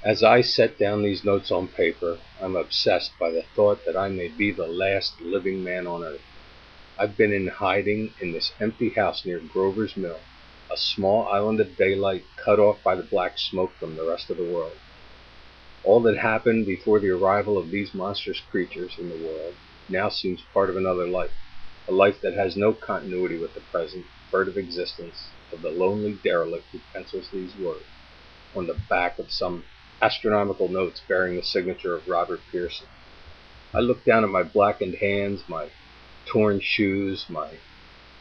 As I set down these notes on paper, I'm obsessed by the thought that I may be the last living man on earth. I've been in hiding in this empty house near Grover's Mill, a small island of daylight cut off by the black smoke from the rest of the world. All that happened before the arrival of these monstrous creatures in the world now seems part of another life, a life that has no continuity with the present, furtive existence of the lonely derelict who pencils these words on the back of some astronomical notes bearing the signature of Robert Pearson. I look down at my blackened hands, my torn shoes, my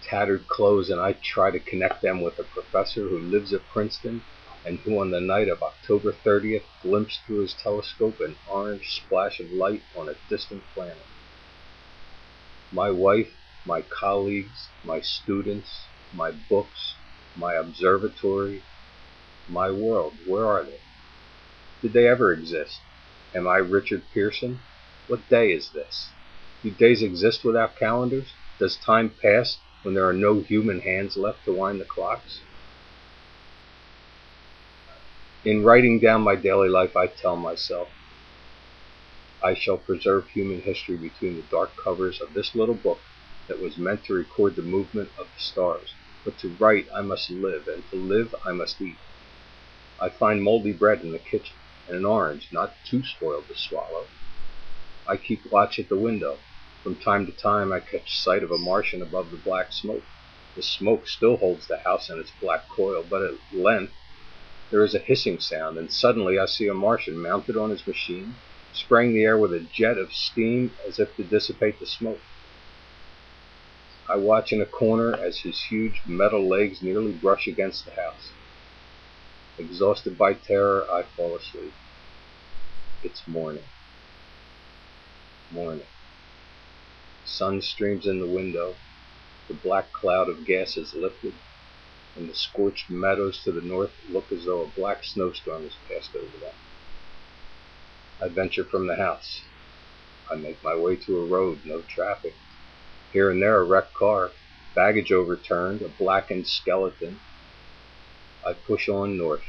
tattered clothes, and I try to connect them with a professor who lives at Princeton and who on the night of October 30th glimpsed through his telescope an orange splash of light on a distant planet. My wife, my colleagues, my students, my books, my observatory, my world, where are they? Did they ever exist? Am I Richard Pearson? What day is this? Do days exist without calendars? Does time pass when there are no human hands left to wind the clocks? In writing down my daily life, I tell myself, I shall preserve human history between the dark covers of this little book that was meant to record the movement of the stars. But to write, I must live, and to live, I must eat. I find moldy bread in the kitchen, and an orange, not too spoiled to swallow. I keep watch at the window. From time to time, I catch sight of a Martian above the black smoke. The smoke still holds the house in its black coil, but at length there is a hissing sound, and suddenly I see a Martian mounted on his machine, spraying the air with a jet of steam as if to dissipate the smoke. I watch in a corner as his huge metal legs nearly brush against the house. Exhausted by terror, I fall asleep. It's morning. Morning. Sun streams in the window. The black cloud of gas is lifted, and the scorched meadows to the north look as though a black snowstorm has passed over them. I venture from the house. I make my way to a road, no traffic. Here and there a wrecked car, baggage overturned, a blackened skeleton. I push on north.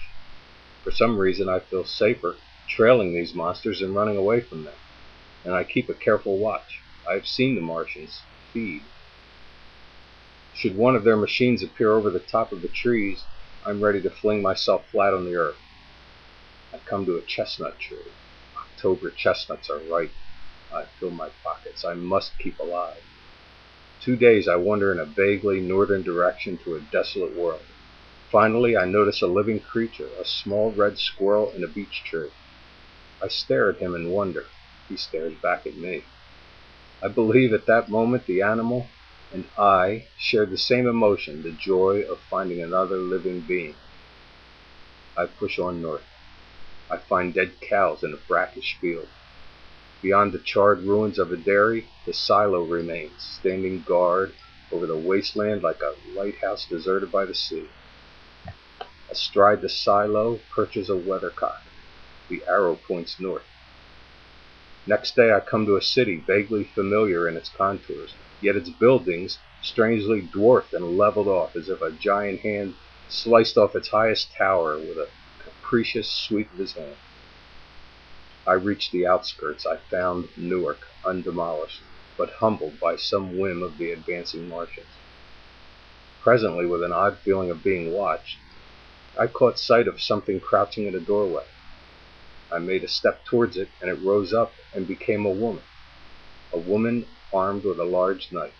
For some reason I feel safer trailing these monsters than running away from them, and I keep a careful watch. I have seen the Martians feed. Should one of their machines appear over the top of the trees, I'm ready to fling myself flat on the earth. I come to a chestnut tree. October chestnuts are ripe. I fill my pockets. I must keep alive. 2 days I wander in a vaguely northern direction to a desolate world. Finally, I notice a living creature, a small red squirrel in a beech tree. I stare at him in wonder. He stares back at me. I believe at that moment the animal and I shared the same emotion, the joy of finding another living being. I push on north. I find dead cows in a brackish field. Beyond the charred ruins of a dairy, the silo remains, standing guard over the wasteland like a lighthouse deserted by the sea. Astride the silo perches a weathercock. The arrow points north. Next day I come to a city vaguely familiar in its contours, yet its buildings strangely dwarfed and leveled off as if a giant hand sliced off its highest tower with a capricious sweep of his hand. I reached the outskirts. I found Newark, undemolished, but humbled by some whim of the advancing Martians. Presently, with an odd feeling of being watched, I caught sight of something crouching in a doorway. I made a step towards it, and it rose up and became a woman armed with a large knife.